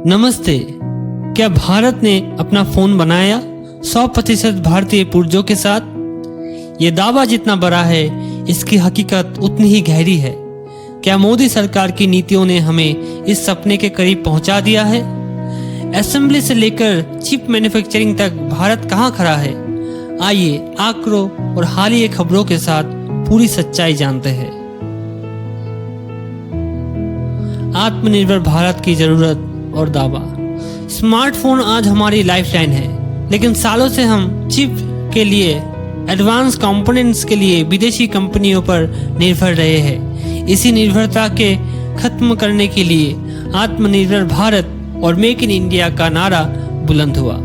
नमस्ते। क्या भारत ने अपना फोन बनाया 100% भारतीय पुर्जों के साथ? ये दावा जितना बड़ा है, इसकी हकीकत उतनी ही गहरी है। क्या मोदी सरकार की नीतियों ने हमें इस सपने के करीब पहुंचा दिया है? असेंबली से लेकर चिप मैन्युफैक्चरिंग तक भारत कहां खड़ा है? आइए आंकड़ों और हालिया खबरों के साथ पूरी सच्चाई जानते हैं। आत्मनिर्भर भारत की जरूरत और दावा। स्मार्टफोन आज हमारी लाइफलाइन है, लेकिन सालों से हम चिप के लिए, एडवांस कंपोनेंट्स के लिए विदेशी कंपनियों पर निर्भर रहे हैं। इसी निर्भरता के खत्म करने के लिए आत्मनिर्भर भारत और मेक इन इंडिया का नारा बुलंद हुआ।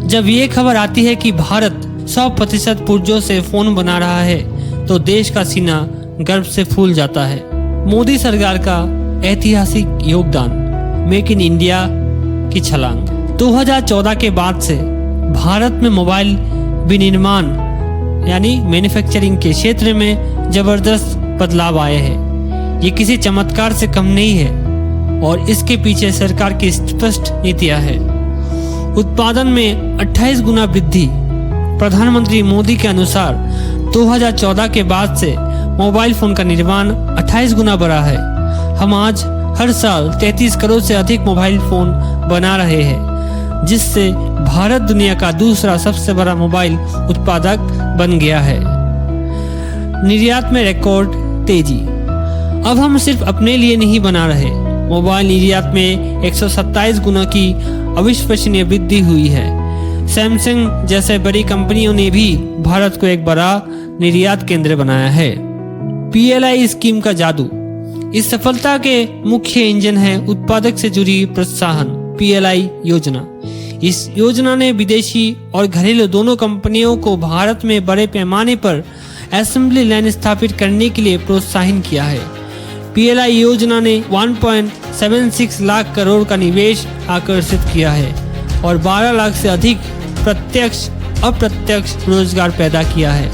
जब ये खबर आती है कि भारत 100% पुर्जों से फोन बना रहा है, तो देश का सीना गर्व से फूल जाता है। मोदी सरकार का ऐतिहासिक योगदान, मेक इन इंडिया की छलांग। 2014 के बाद से भारत में मोबाइल विनिर्माण यानी मैन्युफैक्चरिंग के क्षेत्र में जबरदस्त बदलाव आए हैं। ये किसी चमत्कार से कम नहीं है और इसके पीछे सरकार की स्पष्ट नीतियां हैं। उत्पादन में 28 गुना वृद्धि। प्रधानमंत्री मोदी के अनुसार 2014 के बाद से मोबाइल फोन का निर्माण 28 गुना बढ़ा है। हम आज हर साल 33 करोड़ से अधिक मोबाइल फोन बना रहे हैं, जिससे भारत दुनिया का दूसरा सबसे बड़ा मोबाइल उत्पादक बन गया है। निर्यात में रिकॉर्ड तेजी। अब हम सिर्फ अपने लिए नहीं बना रहे। मोबाइल निर्यात में 127 गुना की अविश्वसनीय वृद्धि हुई है। सैमसंग जैसे बड़ी कंपनियों ने भी भारत को एक बड़ा निर्यात केंद्र बनाया है। PLI स्कीम का जादू। इस सफलता के मुख्य इंजन है उत्पादक से जुड़ी प्रोत्साहन PLI योजना। इस योजना ने विदेशी और घरेलू दोनों कंपनियों को भारत में बड़े पैमाने पर असेंबली लाइन स्थापित करने के लिए प्रोत्साहित किया है। PLI योजना ने 1.76 लाख करोड़ का निवेश आकर्षित किया है और 12 लाख से अधिक प्रत्यक्ष अप्रत्यक्ष रोजगार पैदा किया है।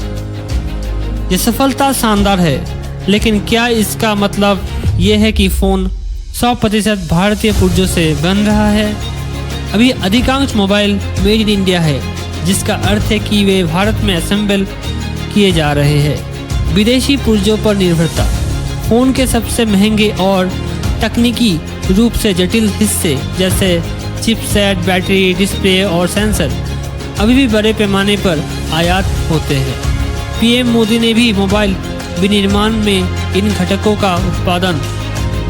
ये सफलता शानदार है, लेकिन क्या इसका मतलब यह है कि फोन 100% भारतीय पुर्जों से बन रहा है? अभी अधिकांश मोबाइल मेड इन इंडिया है, जिसका अर्थ है कि वे भारत में असेंबल किए जा रहे हैं। विदेशी पुर्जों पर निर्भरता। फोन के सबसे महंगे और तकनीकी रूप से जटिल हिस्से जैसे चिपसेट, बैटरी, डिस्प्ले और सेंसर अभी भी बड़े पैमाने पर आयात होते हैं। PM मोदी ने भी मोबाइल विनिर्माण में इन घटकों का उत्पादन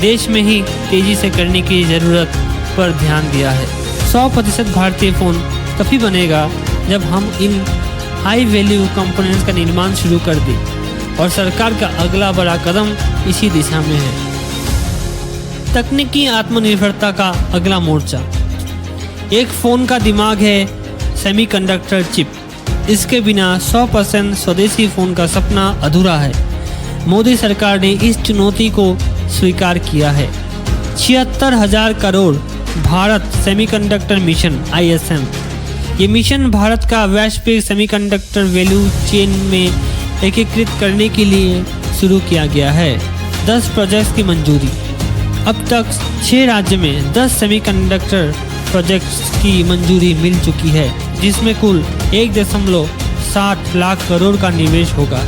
देश में ही तेजी से करने की जरूरत पर ध्यान दिया है। 100% भारतीय फोन तभी बनेगा जब हम इन हाई वैल्यू कंपोनेंट्स का निर्माण शुरू कर दें, और सरकार का अगला बड़ा कदम इसी दिशा में है। तकनीकी आत्मनिर्भरता का अगला मोर्चा। एक फोन का दिमाग है सेमीकंडक्टर चिप। इसके बिना 100% स्वदेशी फोन का सपना अधूरा है। मोदी सरकार ने इस चुनौती को स्वीकार किया है। 76,000 crore Bharat semiconductor mission ISM। ये मिशन भारत का वैश्विक सेमीकंडक्टर वैल्यू चेन में एकीकृत करने के लिए शुरू किया गया है। 10 प्रोजेक्ट्स की मंजूरी। अब तक 6 राज्य में 10 सेमीकंडक्टर प्रोजेक्ट्स की मंजूरी मिल चुकी है, जिसमें कुल 1.7 लाख करोड़ का निवेश होगा।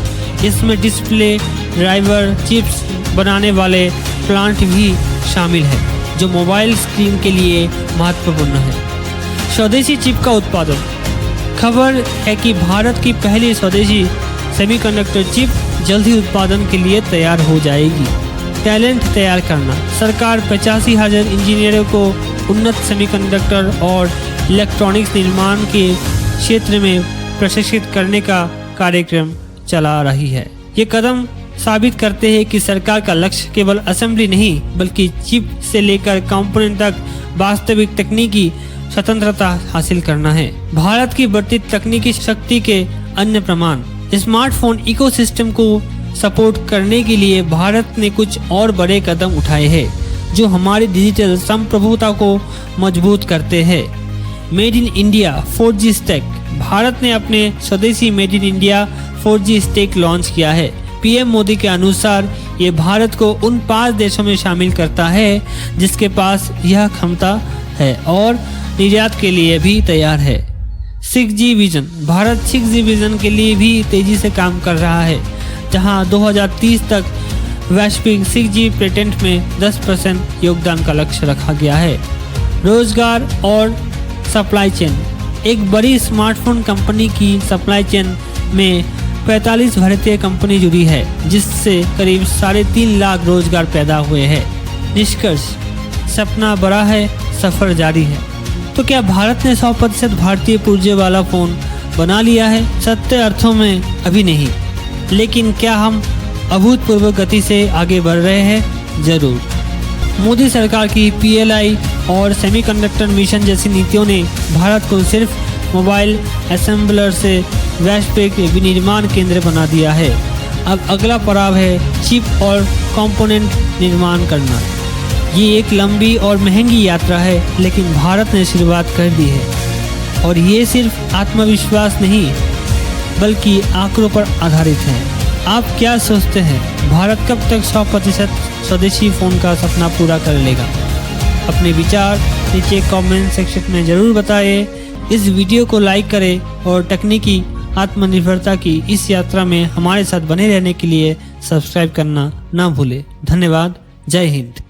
इसमें डिस्प्ले, ड्राइवर, चिप्स बनाने वाले प्लांट भी शामिल है, जो मोबाइल स्क्रीन के लिए महत्वपूर्ण है। स्वदेशी चिप का उत्पादन। खबर है कि भारत की पहली स्वदेशी सेमीकंडक्टर चिप जल्द ही उत्पादन के लिए तैयार हो जाएगी। टैलेंट तैयार करना। सरकार 85,000 इंजीनियरों को उन्नत सेमीकंडक्टर और इलेक्ट्रॉनिक्स निर्माण के क्षेत्र में प्रशिक्षित करने का कार्यक्रम चला रही है। ये कदम साबित करते हैं कि सरकार का लक्ष्य केवल असेंबली नहीं, बल्कि चिप से लेकर कंपोनेंट तक वास्तविक तकनीकी स्वतंत्रता हासिल करना है। भारत की बढ़ती तकनीकी शक्ति के अन्य प्रमाण। स्मार्टफोन इकोसिस्टम को सपोर्ट करने के लिए भारत ने कुछ और बड़े कदम उठाए हैं, जो हमारी डिजिटल संप्रभुता को मजबूत करते हैं। Made in India 4G stack. Bharat ने अपने स्वदेशी made in India 4G stack launch किया है। PM मोदी के अनुसार ये भारत को उन 5 देशों में शामिल करता है जिसके पास यह क्षमता है और निर्यात के लिए भी तैयार है। 6G vision. Bharat 6G vision के लिए भी तेजी से काम कर रहा है, जहां 2030 तक वैश्विक 6G पेटेंट में 10% योगदान का लक्ष्य रखा गया है। रोजगार और सप्लाई चेन। एक बड़ी स्मार्टफोन कंपनी की सप्लाई चेन में 45 भारतीय कंपनी जुड़ी है, जिससे करीब 3.5 लाख रोजगार पैदा हुए हैं। निष्कर्ष, सपना बड़ा है, सफर जारी है। तो क्या भारत ने 100% भारतीय पुर्जे वाला फोन बना लिया है? सत्य अर्थों में अभी नहीं, लेकिन क्या हम अभूतपूर्व गति से आगे बढ़ रहे हैं? जरूर। मोदी सरकार की PLI और सेमीकंडक्टर मिशन जैसी नीतियों ने भारत को सिर्फ मोबाइल असेंबलर से वैश्विक विनिर्माण केंद्र बना दिया है। अब अगला पड़ाव है चिप और कंपोनेंट निर्माण करना। ये एक लंबी और महंगी यात्रा है, लेकिन भारत ने शुरुआत कर दी है और ये सिर्फ आत्मविश्वास नहीं बल्कि आंकड़ों पर आधारित है। आप क्या सोचते हैं, भारत कब तक 100% स्वदेशी फ़ोन का सपना पूरा कर लेगा? अपने विचार नीचे कमेंट सेक्शन में ज़रूर बताएं। इस वीडियो को लाइक करें और तकनीकी आत्मनिर्भरता की इस यात्रा में हमारे साथ बने रहने के लिए सब्सक्राइब करना ना भूलें। धन्यवाद। जय हिंद।